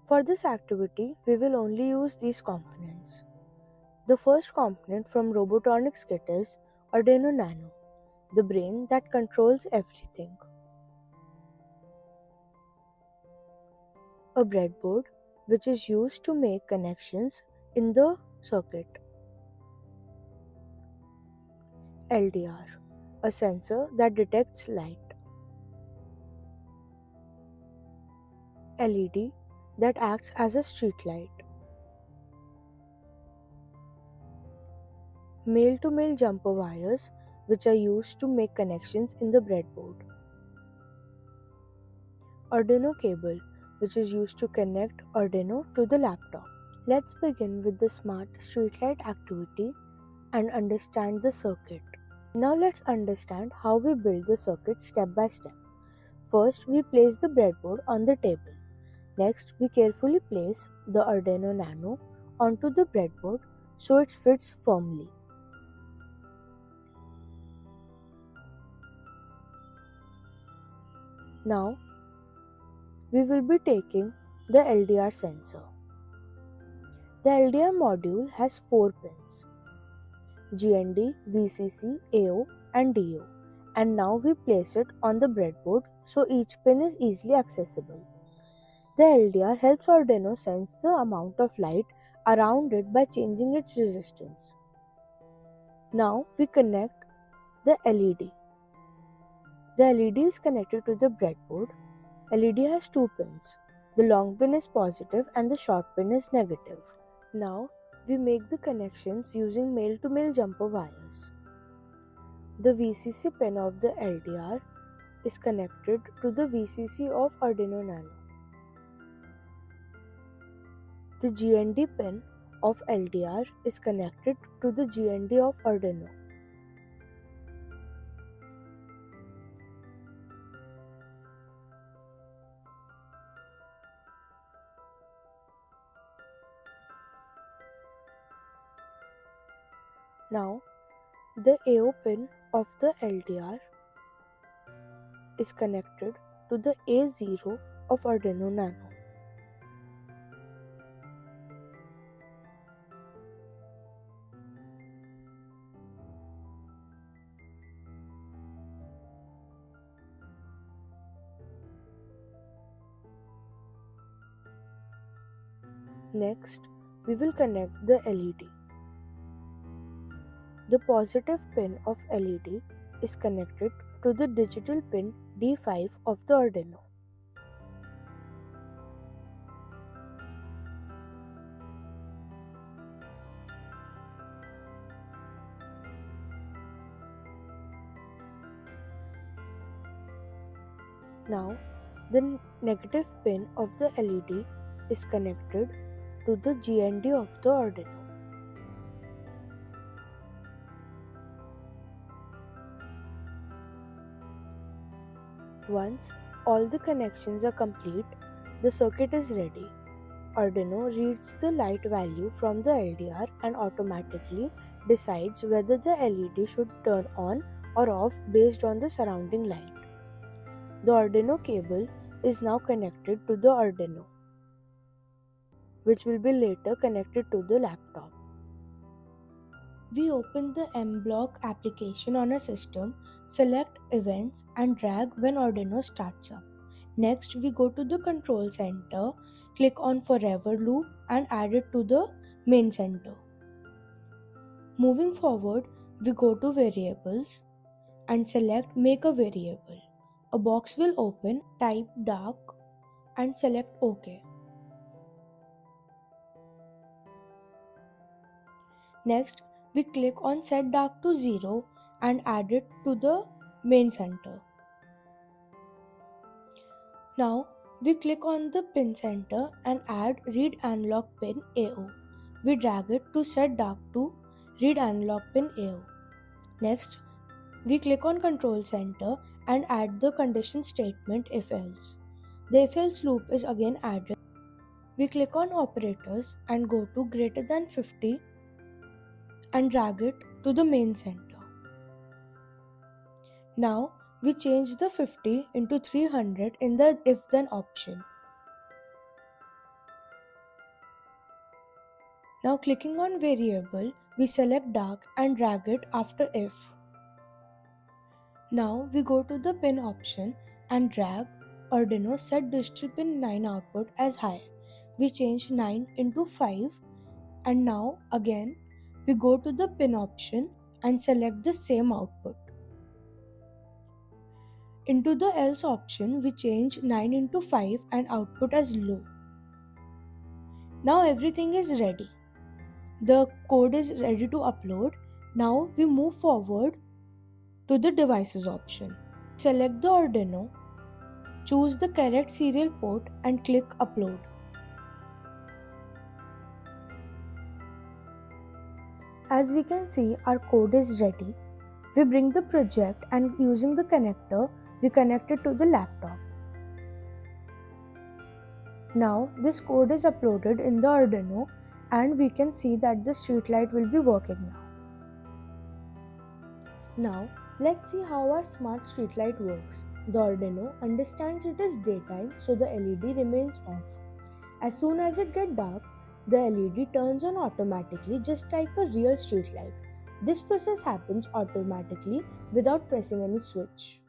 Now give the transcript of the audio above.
For this activity, we will only use these components. The first component from Robotronix Kit is Arduino Nano, the brain that controls everything. A breadboard, which is used to make connections in the circuit. LDR, a sensor that detects light. LED, that acts as a street light. Male-to-male jumper wires, which are used to make connections in the breadboard. Arduino cable, which is used to connect Arduino to the laptop. Let's begin with the smart streetlight activity and understand the circuit. Now let's understand how we build the circuit step by step. First, we place the breadboard on the table. Next, we carefully place the Arduino Nano onto the breadboard so it fits firmly. Now, we will be taking the LDR sensor. The LDR module has 4 pins: GND, VCC, AO and DO, and now we place it on the breadboard so each pin is easily accessible. The LDR helps Arduino sense the amount of light around it by changing its resistance. Now we connect the LED. The LED is connected to the breadboard. LED has 2 pins. The long pin is positive and the short pin is negative. Now we make the connections using male-to-male jumper wires. The VCC pin of the LDR is connected to the VCC of Arduino Nano. The GND pin of LDR is connected to the GND of Arduino. Now, the AO pin of the LDR is connected to the A0 of Arduino Nano. Next, we will connect the LED. The positive pin of LED is connected to the digital pin D5 of the Arduino. Now, the negative pin of the LED is connected to the GND of the Arduino. Once all the connections are complete, the circuit is ready. Arduino reads the light value from the LDR and automatically decides whether the LED should turn on or off based on the surrounding light. The Arduino cable is now connected to the Arduino, which will be later connected to the laptop. We open the M-Block application on a system, select Events and drag when Arduino starts up. Next, we go to the Control Center, click on Forever Loop and add it to the Main Center. Moving forward, we go to Variables and select Make a Variable. A box will open, type dark and select OK. Next, we click on Set Dark to 0 and add it to the Main Center. Now, we click on the Pin Center and add Read Analog Pin AO. We drag it to Set Dark to Read Analog Pin AO. Next, we click on Control Center and add the condition statement if else. The if else loop is again added. We click on Operators and go to greater than 50 and drag it to the Main Center. Now we change the 50 into 300 in the if then option. Now clicking on variable, we select dark and drag it after if. Now we go to the pin option and drag Arduino set digital pin 9 output as high. We change 9 into 5, and now again we go to the pin option and select the same output. Into the else option we change 9 into 5 and output as low. Now everything is ready. The code is ready to upload. Now we move forward to the devices option. Select the Arduino, choose the correct serial port and click upload. As we can see, our code is ready. We bring the project and using the connector, we connect it to the laptop. Now this code is uploaded in the Arduino and we can see that the street light will be working now. Now let's see how our smart street light works. The Arduino understands it is daytime, so the LED remains off. As soon as it gets dark, the LED turns on automatically just like a real street light. This process happens automatically without pressing any switch.